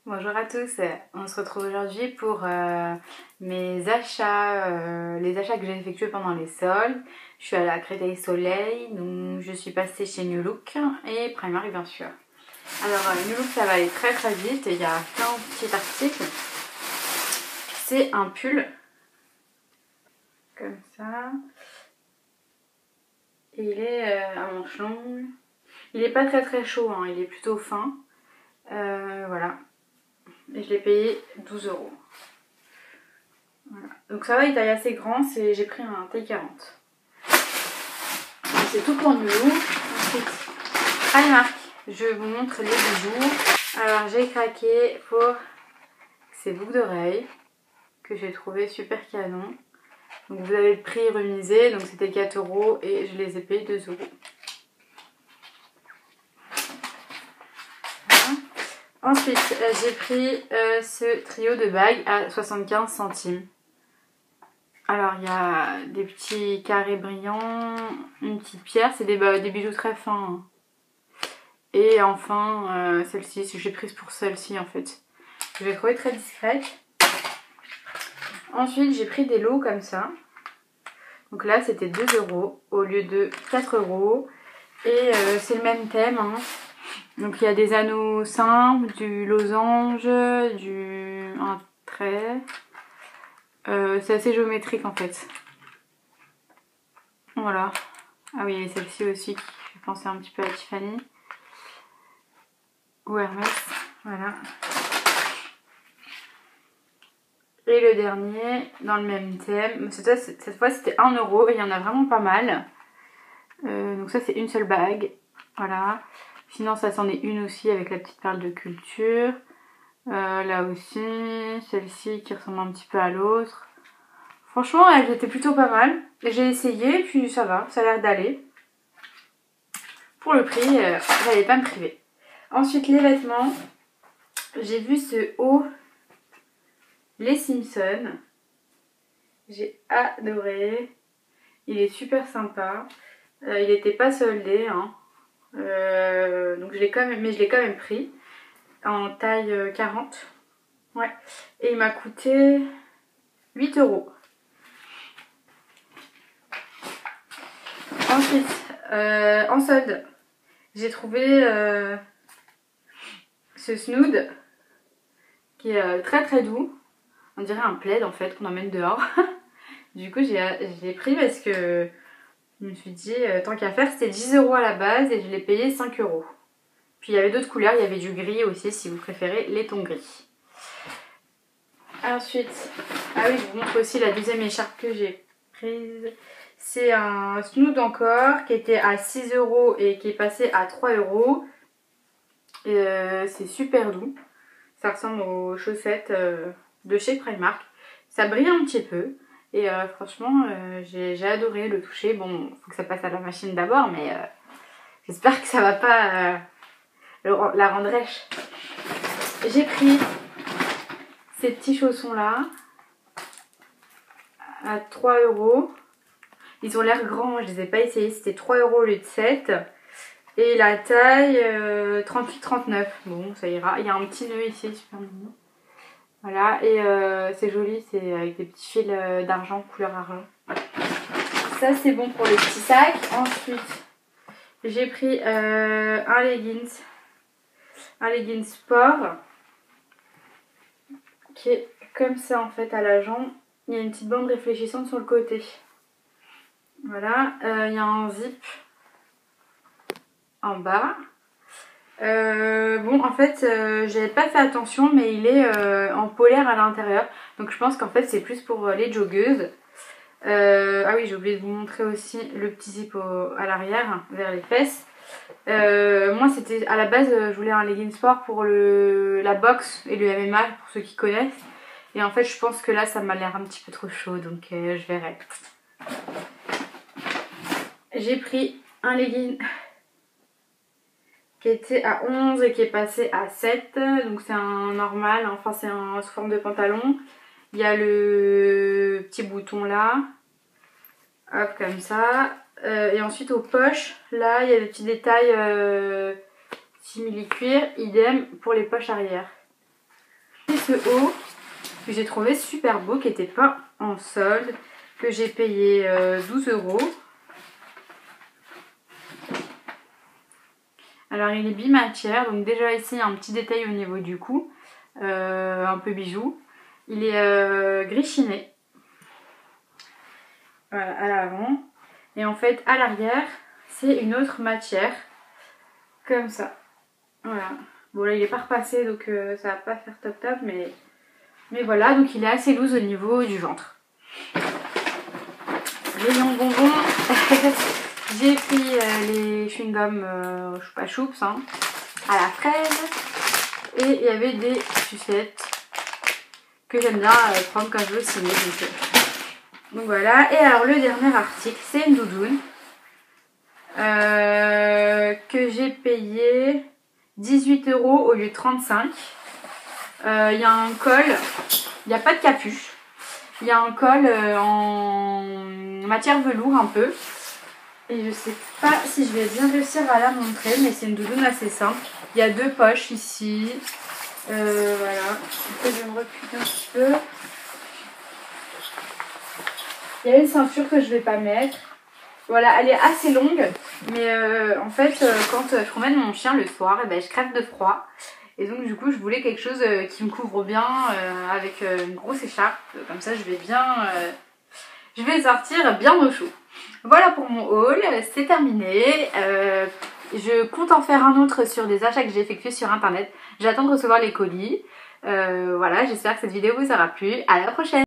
Bonjour à tous, on se retrouve aujourd'hui pour mes achats, les achats que j'ai effectués pendant les soldes. Je suis à la Créteil Soleil, donc je suis passée chez New Look et Primark bien sûr. Alors New Look ça va aller très très vite, il y a plein de petits articles. C'est un pull, comme ça. Et il est à manches longues. Il est pas très très chaud, hein, il est plutôt fin. Voilà. Et je l'ai payé 12 €. Voilà. Donc ça va, il taille assez grand, j'ai pris un taille 40. C'est tout pour nous. Ensuite, Primark, je vous montre les bijoux. Alors j'ai craqué pour ces boucles d'oreilles que j'ai trouvé super canon. Donc vous avez le prix remisé, donc c'était 4 € et je les ai payés 2 €. Ensuite, j'ai pris ce trio de bagues à 75 centimes. Alors, il y a des petits carrés brillants, une petite pierre, c'est des bijoux très fins. Et enfin, celle-ci, j'ai prise pour celle-ci en fait. Je l'ai trouvée très discrète. Ensuite, j'ai pris des lots comme ça. Donc là, c'était 2 € au lieu de 4 €. Et c'est le même thème, hein. Donc il y a des anneaux simples, du losange, un trait. C'est assez géométrique en fait. Voilà. Ah oui, et celle-ci aussi qui fait penser un petit peu à Tiffany. Ou Hermès. Voilà. Et le dernier, dans le même thème. Cette fois c'était 1 € et il y en a vraiment pas mal. Donc ça c'est une seule bague. Voilà. Sinon ça c'en est une aussi avec la petite perle de culture. Là aussi, celle-ci qui ressemble un petit peu à l'autre. Franchement, elles étaient plutôt pas mal. J'ai essayé, puis ça va, ça a l'air d'aller. Pour le prix, j'allais pas me priver. Ensuite, les vêtements. J'ai vu ce haut, les Simpsons. J'ai adoré. Il est super sympa. Il était pas soldé, hein. Donc je l'ai quand même pris. En taille 40. Ouais. Et il m'a coûté 8 €. Ensuite, en solde, j'ai trouvé ce snood qui est très très doux. On dirait un plaid en fait qu'on emmène dehors. Du coup, j'ai pris parce que je me suis dit, tant qu'à faire, c'était 10 € à la base et je l'ai payé 5 €. Puis il y avait d'autres couleurs, il y avait du gris aussi si vous préférez les tons gris. Ensuite, ah oui, je vous montre aussi la deuxième écharpe que j'ai prise. C'est un snood encore qui était à 6 € et qui est passé à 3 €. C'est super doux. Ça ressemble aux chaussettes de chez Primark. Ça brille un petit peu. Et franchement, j'ai adoré le toucher. Bon, faut que ça passe à la machine d'abord, mais j'espère que ça va pas la rendre rêche. J'ai pris ces petits chaussons là à 3 €. Ils ont l'air grands, je les ai pas essayés, c'était 3 € au lieu de 7. Et la taille 38-39. Bon, ça ira. Il y a un petit nœud ici, super mignon. Voilà, et c'est joli, c'est avec des petits fils d'argent, couleur argent. Ça c'est bon pour le petit sac. Ensuite, j'ai pris un leggings sport qui est comme ça en fait à la jambe. Il y a une petite bande réfléchissante sur le côté. Voilà, il y a un zip en bas. Bon en fait j'avais pas fait attention mais il est en polaire à l'intérieur. Donc je pense qu'en fait c'est plus pour les joggeuses. Ah oui, j'ai oublié de vous montrer aussi le petit zip à l'arrière vers les fesses. Moi c'était à la base je voulais un legging sport pour la boxe et le MMA pour ceux qui connaissent. Et en fait je pense que là ça m'a l'air un petit peu trop chaud donc je verrai. J'ai pris un legging qui était à 11 et qui est passé à 7. Donc c'est un normal, enfin c'est sous forme de pantalon. Il y a le petit bouton là. Hop, comme ça. Et ensuite aux poches, là il y a des petits détails simili-cuir. Idem pour les poches arrière. ce haut que j'ai trouvé super beau, qui n'était pas en solde, que j'ai payé 12 €. Alors il est bimatière, donc déjà ici il y a un petit détail au niveau du cou, un peu bijou. Il est gris chiné, voilà, à l'avant. Et en fait à l'arrière c'est une autre matière, comme ça. Voilà. Bon là il est pas repassé donc ça va pas faire top top, mais voilà, donc il est assez loose au niveau du ventre. Rayon bonbons. J'ai pris les chewing-gums Choupa Choups hein, à la fraise. Et il y avait des sucettes que j'aime bien prendre quand je veux ciné. Donc voilà. Et alors le dernier article, c'est une doudoune que j'ai payé 18 € au lieu de 35. Il y a un col, il n'y a pas de capuche. Il y a un col en matière velours un peu. Et je sais pas si je vais bien réussir à la montrer, mais c'est une doudoune assez simple. Il y a 2 poches ici. Voilà. Je vais me reculer un petit peu. Il y a une ceinture que je vais pas mettre. Voilà, elle est assez longue. Mais en fait, quand je promène mon chien le soir, et ben, je crève de froid. Et donc du coup, je voulais quelque chose qui me couvre bien avec une grosse écharpe. Comme ça, je vais bien... je vais sortir bien au chaud. Voilà pour mon haul, c'est terminé. Je compte en faire un autre sur des achats que j'ai effectués sur internet. J'attends de recevoir les colis. Voilà, j'espère que cette vidéo vous aura plu. À la prochaine!